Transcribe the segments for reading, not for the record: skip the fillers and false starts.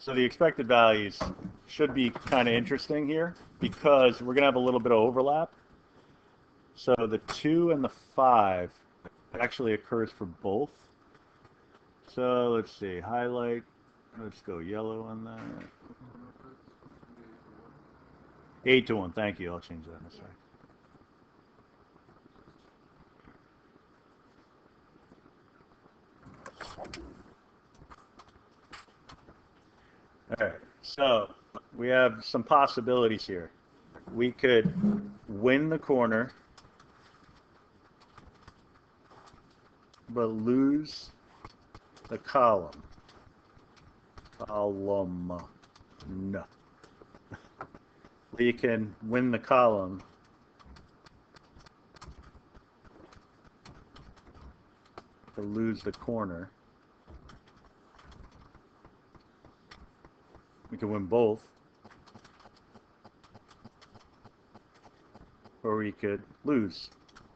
So the expected values should be kind of interesting here because we're going to have a little bit of overlap. So the 2 and the 5 actually occurs for both. So let's see, highlight, let's go yellow on that. 8 to 1, thank you, I'll change that in a sec. All right, so we have some possibilities here. We could win the corner, but lose the column. Column. No. We can win the column, but lose the corner. We can win both. Or we could lose.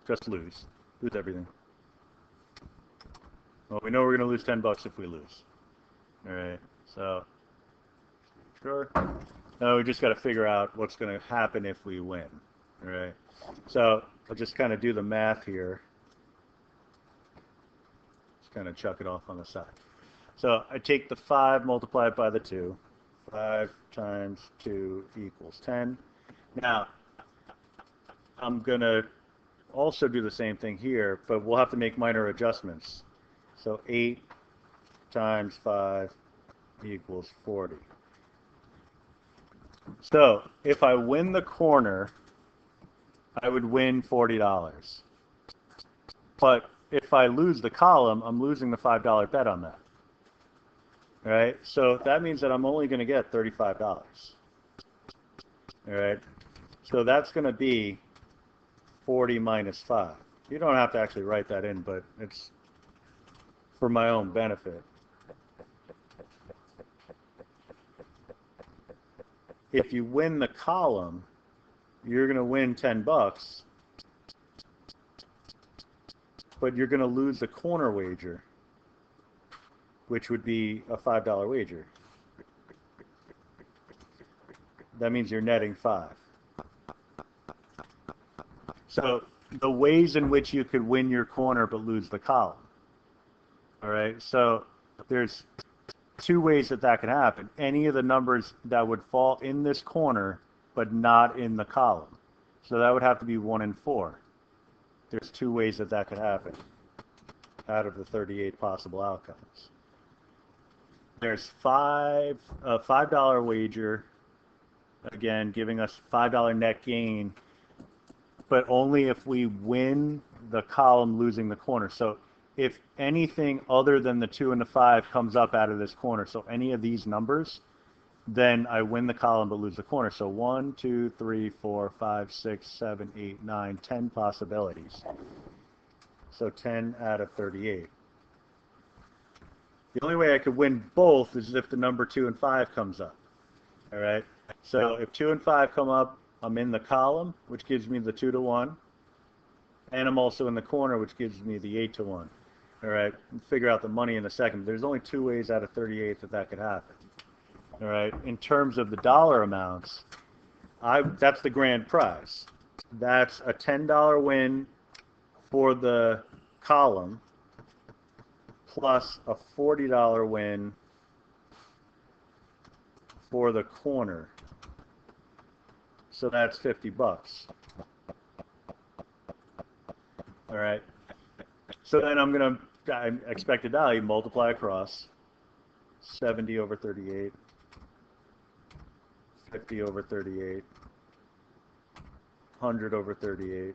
Just lose. Lose everything. Well, we know we're going to lose $10 if we lose. All right. So, sure. Now we just got to figure out what's going to happen if we win. All right. So, I'll just kind of do the math here. Just kind of chuck it off on the side. So, I take the 5, multiply it by the 2. 5 times 2 equals 10. Now, I'm going to also do the same thing here, but we'll have to make minor adjustments. So 8 times 5 equals 40. So if I win the corner, I would win $40. But if I lose the column, I'm losing the $5 bet on that. All right, so that means that I'm only going to get $35. All right, so that's going to be 40 minus 5. You don't have to actually write that in, but it's for my own benefit. If you win the column, you're going to win $10, but you're going to lose the corner wager, which would be a $5 wager. That means you're netting 5. So the ways in which you could win your corner but lose the column. All right, so there's 2 ways that that could happen. Any of the numbers that would fall in this corner but not in the column. So that would have to be 1 and 4. There's 2 ways that that could happen out of the 38 possible outcomes. There's a $5 wager, again, giving us $5 net gain, but only if we win the column losing the corner. So if anything other than the 2 and the 5 comes up out of this corner, so any of these numbers, then I win the column but lose the corner. So 1, 2, 3, 4, 5, 6, 7, 8, 9, 10 possibilities. So 10 out of 38. The only way I could win both is if the number 2 and 5 comes up. All right. So if 2 and 5 come up, I'm in the column, which gives me the 2 to 1. And I'm also in the corner, which gives me the 8 to 1. All right. We'll figure out the money in a second. There's only 2 ways out of 38 that that could happen. All right. In terms of the dollar amounts, that's the grand prize. That's a $10 win for the column, plus a $40 win for the corner. So that's $50. All right. So then I'm going to expected value multiply across 70 over 38, 50 over 38, 100 over 38.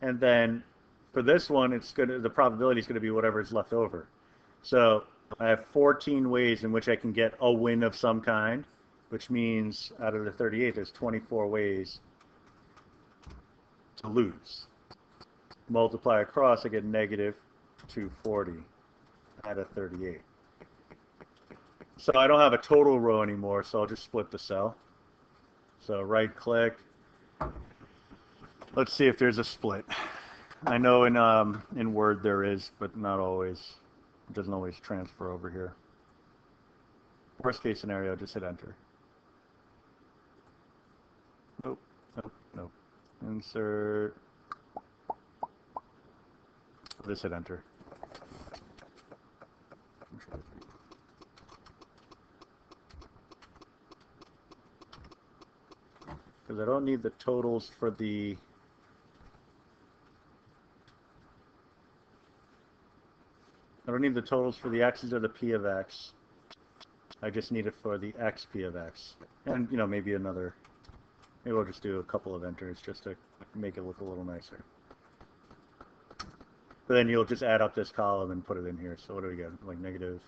And then for this one, the probability is going to be whatever is left over. So I have 14 ways in which I can get a win of some kind, which means out of the 38, there's 24 ways to lose. Multiply across, I get negative 240 out of 38. So I don't have a total row anymore, so I'll just split the cell. So right click. Let's see if there's a split. I know in Word there is, but not always. It doesn't always transfer over here. Worst case scenario, just hit enter. Nope, nope, nope. Insert. Just hit enter. Because I don't need the totals for the... I don't need the totals for the x's or the p of x. I just need it for the x p of x. And, you know, maybe another... Maybe we'll just do a couple of enters just to make it look a little nicer. But then you'll just add up this column and put it in here. So what do we get? Like negative...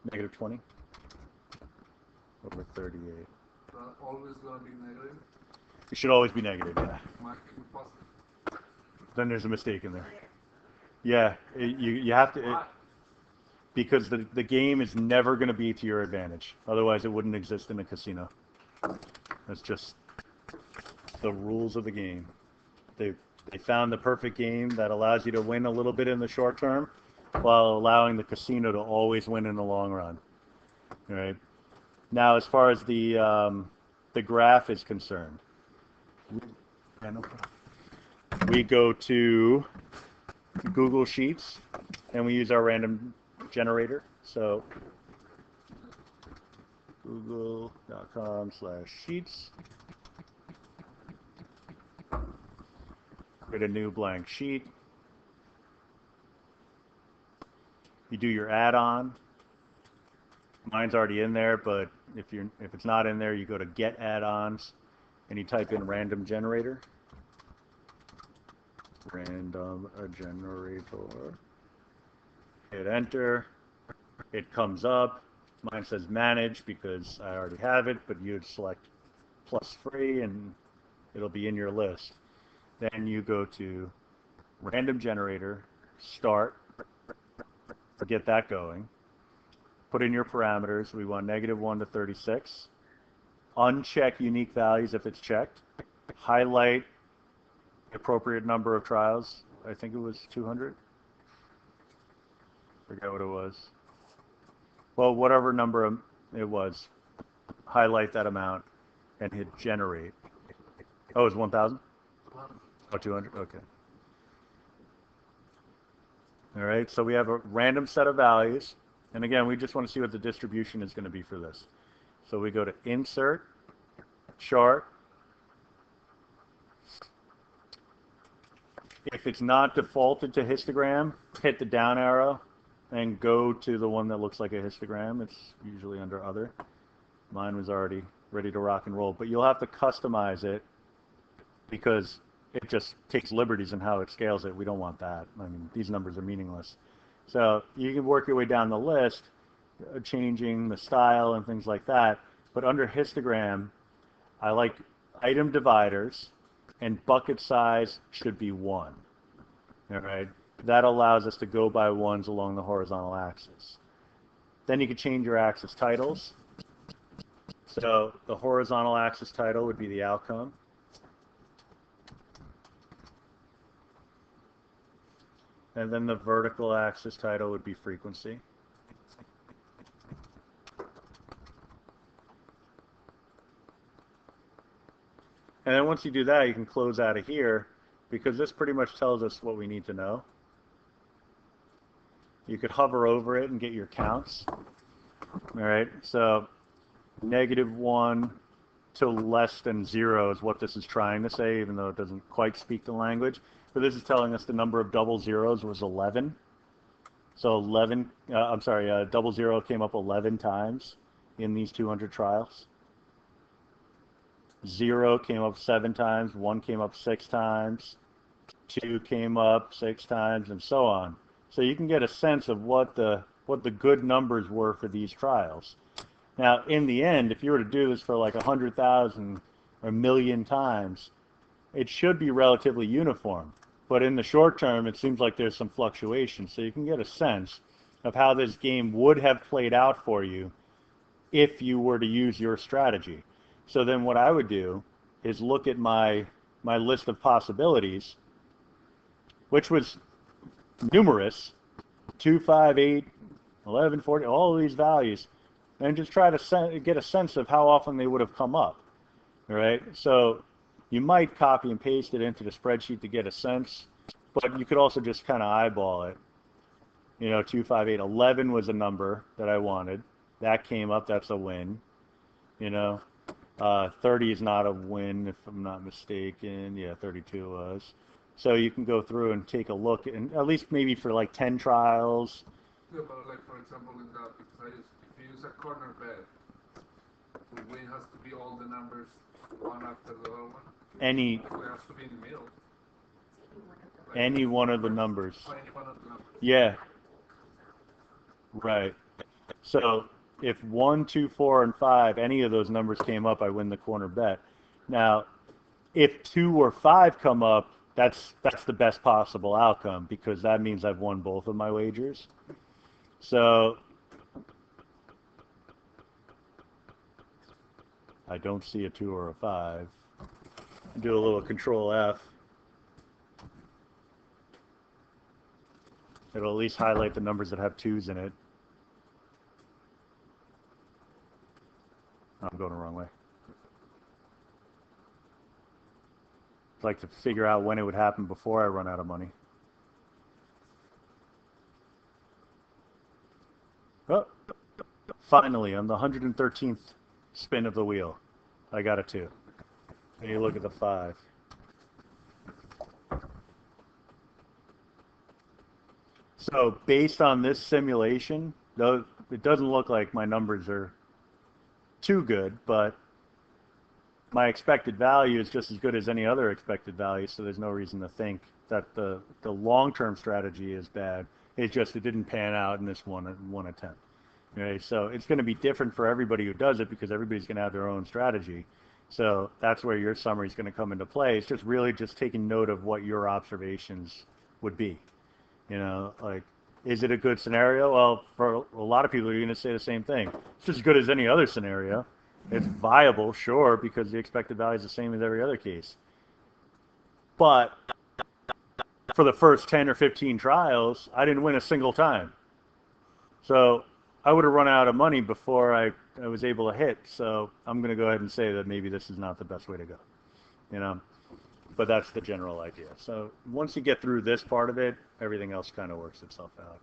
negative 20 over 38. Always going to be negative? It should always be negative, yeah. Might be positive. Then there's a mistake in there. Yeah, you have to... Why? Because the game is never going to be to your advantage. Otherwise, it wouldn't exist in a casino. That's just the rules of the game. They found the perfect game that allows you to win a little bit in the short term while allowing the casino to always win in the long run. All right. Now, as far as the graph is concerned, we go to Google Sheets and we use our random generator. So google.com/sheets. Create a new blank sheet. You do your add-on. Mine's already in there, but if it's not in there, you go to Get Add-ons and you type in random generator. Random generator. Hit enter. It comes up. Mine says manage because I already have it, but you'd select plus free and it'll be in your list. Then you go to random generator, start, get that going. Put in your parameters. We want -1 to 36. Uncheck unique values if it's checked. Highlight the appropriate number of trials. I think it was 200. Forget what it was. Well, whatever number it was, highlight that amount and hit generate. Oh, it's 1,000? Oh, 200? Okay. All right, so we have a random set of values. And again, we just want to see what the distribution is going to be for this. So we go to Insert, Chart. If it's not defaulted to histogram, hit the down arrow and go to the one that looks like a histogram. It's usually under Other. Mine was already ready to rock and roll, but you'll have to customize it because it just takes liberties in how it scales it. We don't want that. I mean, these numbers are meaningless. So you can work your way down the list, changing the style and things like that. But under histogram, I like item dividers, and bucket size should be 1. All right, that allows us to go by ones along the horizontal axis. Then you can change your axis titles. So the horizontal axis title would be the outcome. And then the vertical axis title would be frequency. And then once you do that, you can close out of here because this pretty much tells us what we need to know. You could hover over it and get your counts. All right, so -1 to less than 0 is what this is trying to say, even though it doesn't quite speak the language. But this is telling us the number of double zeros was 11. So 11, double zero came up 11 times in these 200 trials. 0 came up 7 times, 1 came up 6 times, 2 came up 6 times, and so on. So you can get a sense of what the good numbers were for these trials. Now, in the end, if you were to do this for like 100,000 or a million times, it should be relatively uniform. But in the short term, it seems like there's some fluctuation. So you can get a sense of how this game would have played out for you if you were to use your strategy. So then what I would do is look at my list of possibilities, which was numerous, 2, 5, 8, 11, 40, all of these values, and just try to get a sense of how often they would have come up. All right, so you might copy and paste it into the spreadsheet to get a sense, but you could also just kind of eyeball it. 2, 5, 8, 11 was a number that I wanted. That came up. That's a win. 30 is not a win if I'm not mistaken. Yeah, 32 was. So you can go through and take a look, and at least maybe for like 10 trials. Yeah, but like for example, in that exercise, if you use a corner bet, the win has to be all the numbers one after the other one. Any So it has to be in the middle. Like any one of the numbers. any one of the numbers. Yeah. Right. So if 1, 2, 4, and 5, any of those numbers came up, I win the corner bet. Now, if 2 or 5 come up, that's the best possible outcome because that means I've won both of my wagers. So I don't see a 2 or a 5. Do a little Control F. It'll at least highlight the numbers that have 2s in it. I'm going the wrong way. I'd like to figure out when it would happen before I run out of money. Oh, finally, on the 113th spin of the wheel, I got a 2. And you look at the 5. So based on this simulation, though it doesn't look like my numbers are too good, but my expected value is just as good as any other expected value, so there's no reason to think that the long-term strategy is bad. It's just it didn't pan out in this one attempt. Right? So it's going to be different for everybody who does it because everybody's going to have their own strategy. So that's where your summary is going to come into play. It's just really just taking note of what your observations would be. Like, is it a good scenario? Well, for a lot of people, you're going to say the same thing. It's just as good as any other scenario. It's viable, sure, because the expected value is the same as every other case. But for the first 10 or 15 trials, I didn't win a single time. So I would have run out of money before I was able to hit. So I'm going to go ahead and say that maybe this is not the best way to go. But that's the general idea. So once you get through this part of it, everything else kind of works itself out.